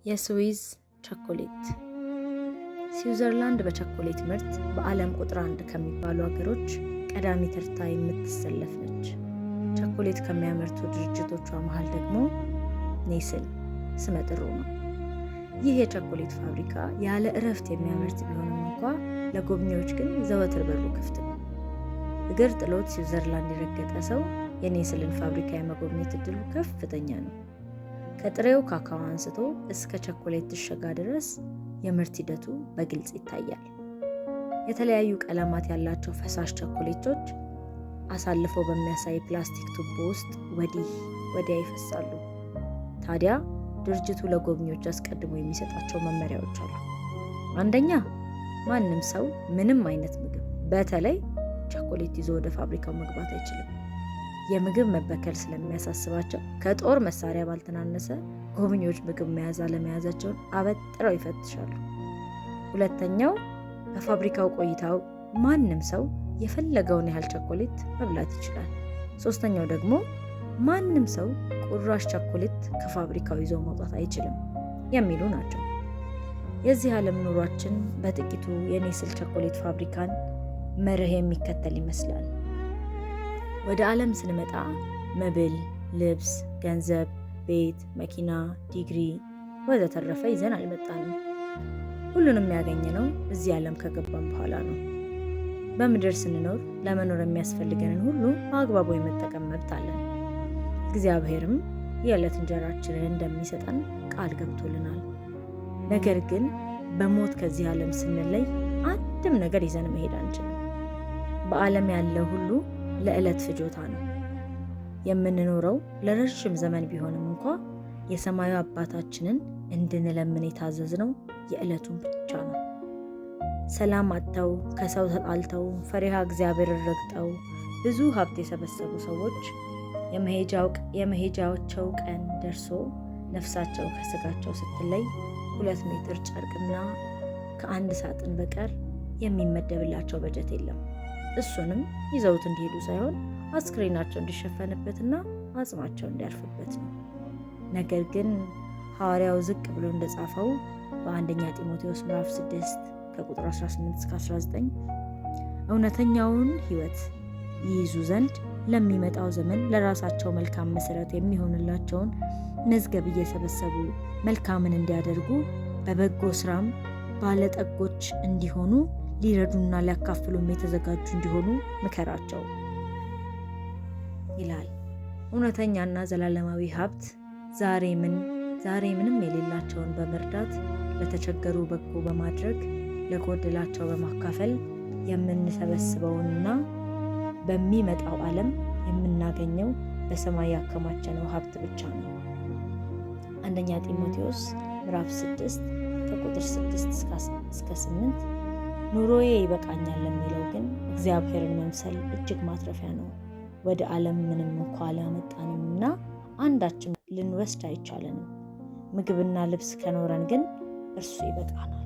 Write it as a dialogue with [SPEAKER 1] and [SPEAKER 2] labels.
[SPEAKER 1] የስዊዝ ቸኮሌት። ስዊዘርላንድ በቸኮሌት ምርት በዓለም ቁጥር 1 ከሚባሉ ሀገሮች ቀዳሚ ተርታ የምትሰለፍ ነች። ቸኮሌት ከሚያመርቱ ድርጅቶቿ መሃል ደግሞ ኔስል ስመጥሩ ነው። ይህ የቸኮሌት ፋብሪካ ያለ እረፍት የሚያመርት ቢሆንም እንኳ ለጎብኚዎች ግን ዘወትር በሩ ክፍት ነው። እግር ጥሎት ስዊዘርላንድ የረገጠ ሰው የኔስልን ፋብሪካ የመጎብኘት እድሉ ከፍተኛ ነው። ከጥሬው ካካዎ አንስቶ እስከ ቸኮሌት እሸጋ ድረስ የምርት ሂደቱ በግልጽ ይታያል። የተለያዩ ቀለማት ያላቸው ፈሳሽ ቸኮሌቶች አሳልፈው በሚያሳይ ፕላስቲክ ቱቦ ውስጥ ወዲህ ወዲያ ይፈሳሉ። ታዲያ ድርጅቱ ለጎብኚዎች አስቀድሞ የሚሰጣቸው መመሪያዎች አሉ። አንደኛ፣ ማንም ሰው ምንም አይነት ምግብ በተለይ ቸኮሌት ይዞ ወደ ፋብሪካው መግባት አይችልም። የምግብ መበከል ስለሚያሳስባቸው ከጦር መሳሪያ ባልተናነሰ ጎብኚዎች ምግብ መያዝ አለመያዛቸውን አበጥረው ይፈትሻሉ። ሁለተኛው፣ በፋብሪካው ቆይታው ማንም ሰው የፈለገውን ያህል ቸኮሌት መብላት ይችላል። ሶስተኛው ደግሞ ማንም ሰው ቁራሽ ቸኮሌት ከፋብሪካው ይዞ መውጣት አይችልም የሚሉ ናቸው። የዚህ ዓለም ኑሯችን በጥቂቱ የኔስል ቸኮሌት ፋብሪካን መርህ የሚከተል ይመስላል። ወደ ዓለም ስንመጣ መብል፣ ልብስ፣ ገንዘብ፣ ቤት፣ መኪና፣ ዲግሪ ወዘተረፈ ይዘን አልመጣንም። ሁሉንም ያገኘነው እዚህ ዓለም ከገባን በኋላ ነው። በምድር ስንኖር ለመኖር የሚያስፈልገንን ሁሉ በአግባቡ የመጠቀም መብት አለን። እግዚአብሔርም የዕለት እንጀራችንን እንደሚሰጠን ቃል ገብቶልናል። ነገር ግን በሞት ከዚህ ዓለም ስንለይ አንድም ነገር ይዘን መሄድ አንችልም። በዓለም ያለው ሁሉ ለዕለት ፍጆታ ነው። የምንኖረው ለረጅም ዘመን ቢሆንም እንኳ የሰማዩ አባታችንን እንድንለምን የታዘዝነው የዕለቱን ብቻ ነው። ሰላም አጥተው ከሰው ተጣልተው ፈሪሃ እግዚአብሔርን ረግጠው ብዙ ሀብት የሰበሰቡ ሰዎች የመሄጃቸው ቀን ደርሶ ነፍሳቸው ከስጋቸው ስትለይ 2 ሜትር ጨርቅና ከአንድ ሳጥን በቀር የሚመደብላቸው በጀት የለም። እሱንም ይዘውት እንዲሄዱ ሳይሆን አስክሬናቸው እንዲሸፈንበትና አጽማቸው እንዲያርፍበት ነው። ነገር ግን ሐዋርያው ዝቅ ብሎ እንደጻፈው በአንደኛ ጢሞቴዎስ ምዕራፍ 6 ከቁጥር 18-19 እውነተኛውን ሕይወት ይይዙ ዘንድ ለሚመጣው ዘመን ለራሳቸው መልካም መሰረት የሚሆንላቸውን መዝገብ እየሰበሰቡ መልካምን እንዲያደርጉ በበጎ ስራም ባለጠጎች እንዲሆኑ ሊረዱና ሊያካፍሉም የተዘጋጁ እንዲሆኑ ምከራቸው ይላል። እውነተኛና ዘላለማዊ ሀብት ዛሬ ምንም የሌላቸውን በመርዳት ለተቸገሩ በጎ በማድረግ ለጎደላቸው በማካፈል የምንሰበስበውንና በሚመጣው ዓለም የምናገኘው በሰማይ ያከማቸነው ሀብት ብቻ ነው። አንደኛ ጢሞቴዎስ ምዕራፍ 6 ከቁጥር 6-8 ኑሮዬ ይበቃኛል ለሚለው ግን እግዚአብሔርን መምሰል እጅግ ማትረፊያ ነው። ወደ ዓለም ምንም እንኳ አላመጣንምና አንዳችም ልንወስድ አይቻለንም። ምግብና ልብስ ከኖረን ግን እርሱ ይበቃናል።